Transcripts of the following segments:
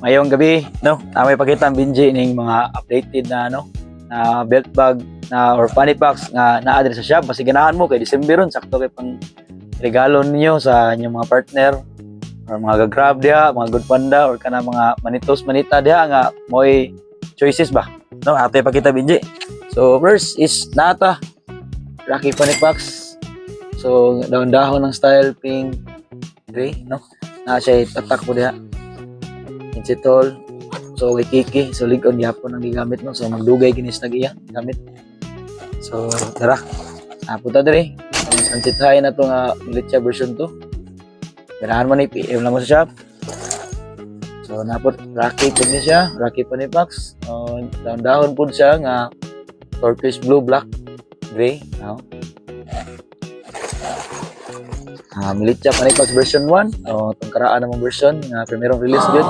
Mayong gabi, no? May pakita ang Binji ning mga updated na na belt bag na or funny packs nga naa sa shop. Basi ganahan mo kay December ron, sakto kay pang regalo ninyo sa inyong mga partner or mga gagrab diha, mga good panda or kana mga manitos manita diha nga moy choices ba. No, ato ipakita Binji. So first is nata Rocky funny packs. So dahon-dahon ng style pink gray, no? Na siya tatak po diha. Insitol, so kiki, so ligon gyapon ang gigamit no, so magdugay kinis na giya gamit. So tara, punta diri ang sithay na to nga Militia version 2. Ganahan mo ni PM lang mo sa shop. So napot Rocky po niya siya, Rocky Funny Packs. Dahon-dahon po siya nga turquoise blue, black, gray, no? Militia Funny Packs version 1. Itong karaan namang version nga primerong release good.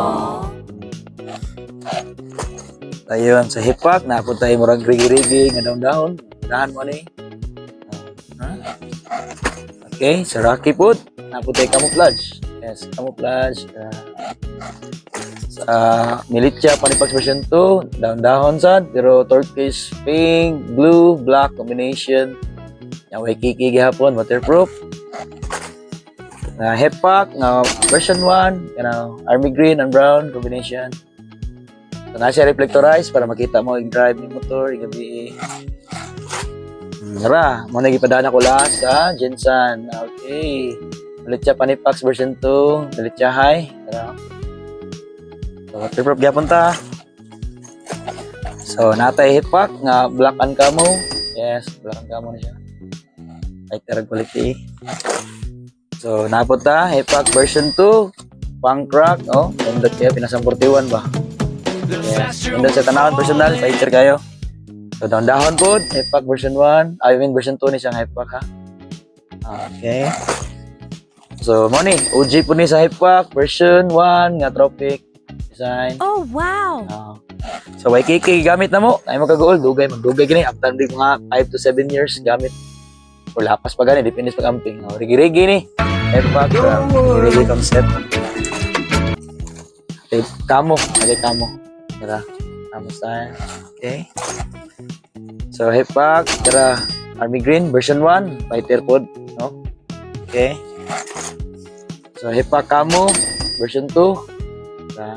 Ayun, sa hip pack napunta tayo murag rigi-rigi nga dahon-dahon. Dahan mo ni. Okay, sa Rocky food napunta tayo camouflage. Yes, camouflage. Sa Militia Funny Packs version 2, dahon-dahon sad pero turquoise, pink, blue, black combination. Yang kiki gihapon, waterproof. Hip pack na version 1, army green and brown combination. So, nasa reflectorized para makita mo yung drive ng motor, yung gabi. Tara, muna ipadaan ako lahat sa Jensen. Okay. Militia Funny Packs version 2, Militia High. Tara. So, waterproof gyapon ta. So, natay hip pack nga black and camo. Yes, black and camo na siya. Lighter quality. So, napunta hip pack version 2, punk rock, pindot kayo, pinasang 41 ba? Yes, pindot sa tanawon personal, fighter kayo. So, dahon po, hip pack version 1, version 2 ni siyang hip pack ha. Okay. So, mo ni, OG po ni sa hip pack version 1, nga tropic design. Oh, wow! So, YKK gamit na mo, ay magkagool, magdugay gini, after di mga 5 to 7 years gamit. O lapas pa gani, depende sa camping. Rigi-rigi ni. Hip pack, rigi concept. Okay, camo. Tara, camo style. Okay. So, hip pack, tara, army green, version 1, fighter code, no? Okay. So, hip pack camo, version 2. Tara.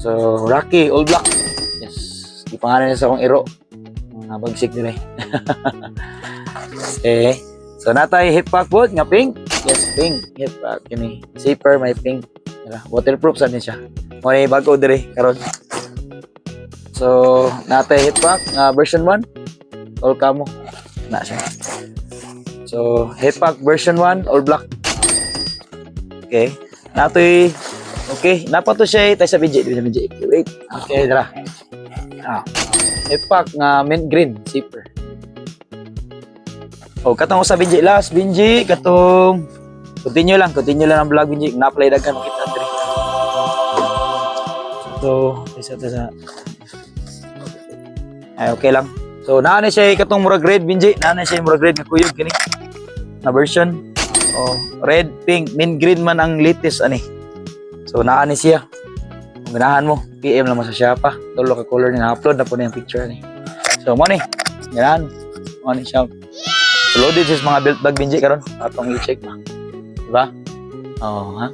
So, Rocky, all black. Yes. Di pangalan niya sa akong iro. Nabagsik nila eh. Okay. So, natay hip pack po, nga pink. Yes, pink. Hip pack. Yun zipper, may pink. Waterproof saan niya siya. May bago dire karon. So, natay hip pack, version 1. All camo. Na siya. So, hip pack version 1, all black. Okay. Natoy, okay. Napato siya tayo sa BJ. Wait. Okay, tara. Hip pack nga mint green zipper. Katong sa Binji last, Binji katong continue lang ang vlog Binji. Na-apply dagan makita diri. So, isa sa ay okay lang. So, naa na siya katong murag red Binji, naa na siya murag red nga kuyog kini. Na version. Red, pink, mint green man ang latest ani. So, naa ni siya. Kung ganahan mo, PM lang mo sa Shopee. Tulo ka color ni na-upload na po na yung picture ni. So, mo ni. Ganahan. Mo ni siya. So, loaded sa mga belt bag Binji karon. Atong i-check ba. Diba? Ha?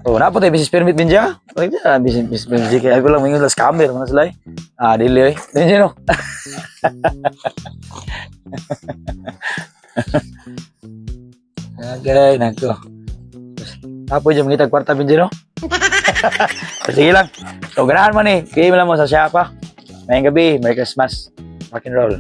So, napo tayo business permit Binji ha? Business permit Binji. Kaya ko lang mga scammer. Mga sila eh. Dili eh. Binji no? Okay, nagko. Apo dyan mga kwarta Binji no? Sige lang. So, ganahan mo ni. PM lang mo sa Shopee. Mayang gabi. Merry Christmas. Rock and roll.